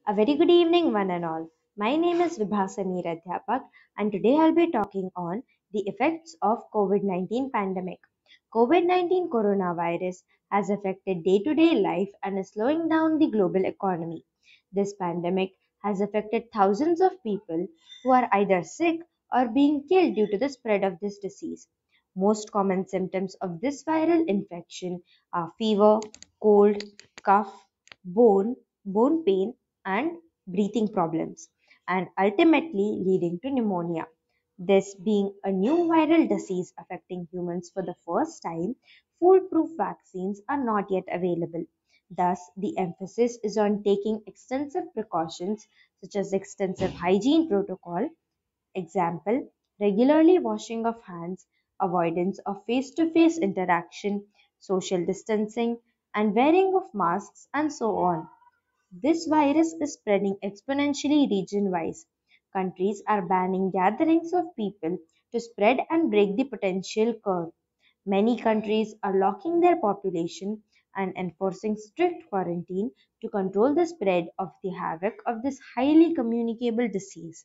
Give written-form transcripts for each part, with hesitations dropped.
A very good evening, one and all. My name is Vibha Adhyapak, and today I'll be talking on the effects of COVID-19 pandemic. COVID-19 coronavirus has affected day-to-day life and is slowing down the global economy. This pandemic has affected thousands of people who are either sick or being killed due to the spread of this disease. Most common symptoms of this viral infection are fever, cold, cough, bone pain, and breathing problems, and ultimately leading to pneumonia. This being a new viral disease affecting humans for the first time, foolproof vaccines are not yet available. Thus, the emphasis is on taking extensive precautions such as extensive hygiene protocol, example, regularly washing of hands, avoidance of face-to-face interaction, social distancing, and wearing of masks, and so on. This virus is spreading exponentially region-wise. Countries are banning gatherings of people to spread and break the potential curve. Many countries are locking their population and enforcing strict quarantine to control the spread of the havoc of this highly communicable disease.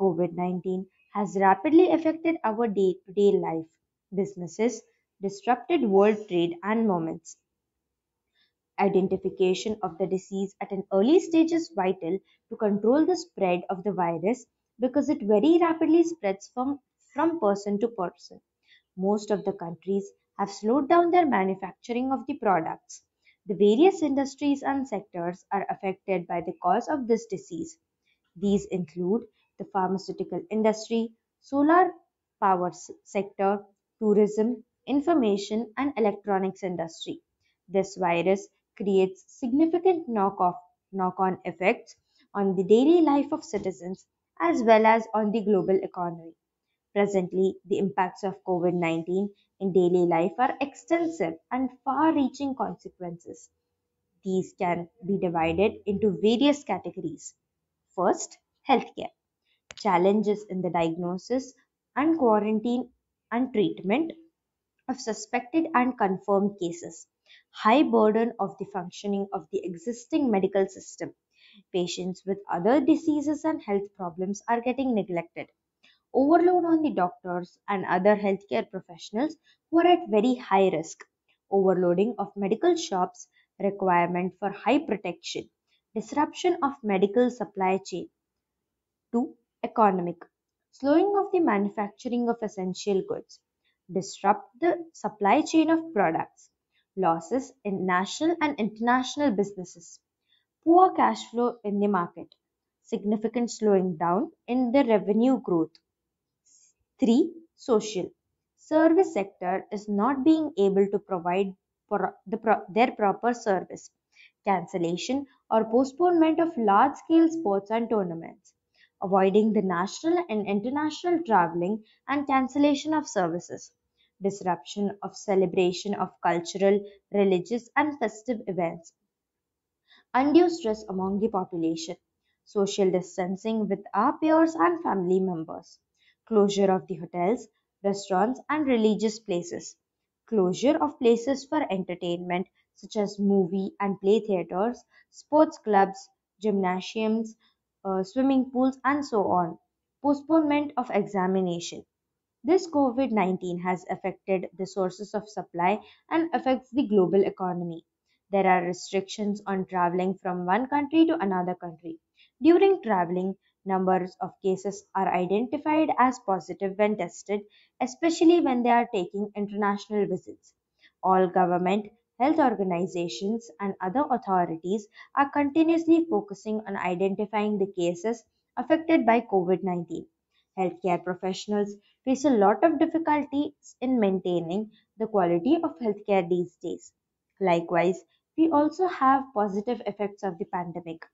COVID-19 has rapidly affected our day-to-day life. Businesses disrupted world trade and movements. Identification of the disease at an early stage is vital to control the spread of the virus because it very rapidly spreads from person to person. Most of the countries have slowed down their manufacturing of the products. The various industries and sectors are affected by the cause of this disease. These include the pharmaceutical industry, solar power sector, tourism, information and electronics industry. This virus creates significant knock-on effects on the daily life of citizens as well as on the global economy. Presently, the impacts of COVID-19 in daily life are extensive and far-reaching consequences. These can be divided into various categories. First, healthcare. Challenges in the diagnosis and quarantine and treatment of suspected and confirmed cases. High burden of the functioning of the existing medical system. Patients with other diseases and health problems are getting neglected. Overload on the doctors and other healthcare professionals who are at very high risk. Overloading of medical shops, requirement for high protection, disruption of medical supply chain. 2. Economic. Slowing of the manufacturing of essential goods. Disrupt the supply chain of products. Losses in national and international businesses. Poor cash flow in the market. Significant slowing down in the revenue growth. 3. Social. Service sector is not being able to provide their proper service. Cancellation or postponement of large scale sports and tournaments. Avoiding the national and international traveling and cancellation of services. Disruption of celebration of cultural, religious and festive events. Undue stress among the population, social distancing with our peers and family members, closure of the hotels, restaurants, and religious places, closure of places for entertainment such as movie and play theaters, sports clubs, gymnasiums, swimming pools, and so on, postponement of examination. This COVID 19 has affected the sources of supply and affects the global economy. There are restrictions on traveling from one country to another country. During traveling, numbers of cases are identified as positive when tested, especially when they are taking international visits. All government, health organizations, and other authorities are continuously focusing on identifying the cases affected by COVID 19. Healthcare professionals face a lot of difficulties in maintaining the quality of healthcare these days. Likewise, we also have positive effects of the pandemic.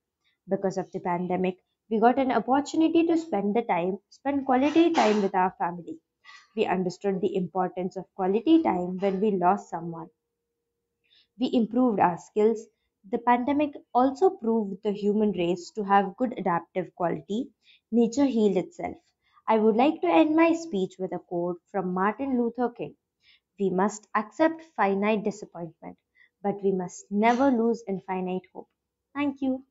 Because of the pandemic, we got an opportunity to spend quality time with our family. We understood the importance of quality time when we lost someone. We improved our skills. The pandemic also proved the human race to have good adaptive quality. Nature healed itself. I would like to end my speech with a quote from Martin Luther King. We must accept finite disappointment, but we must never lose infinite hope. Thank you.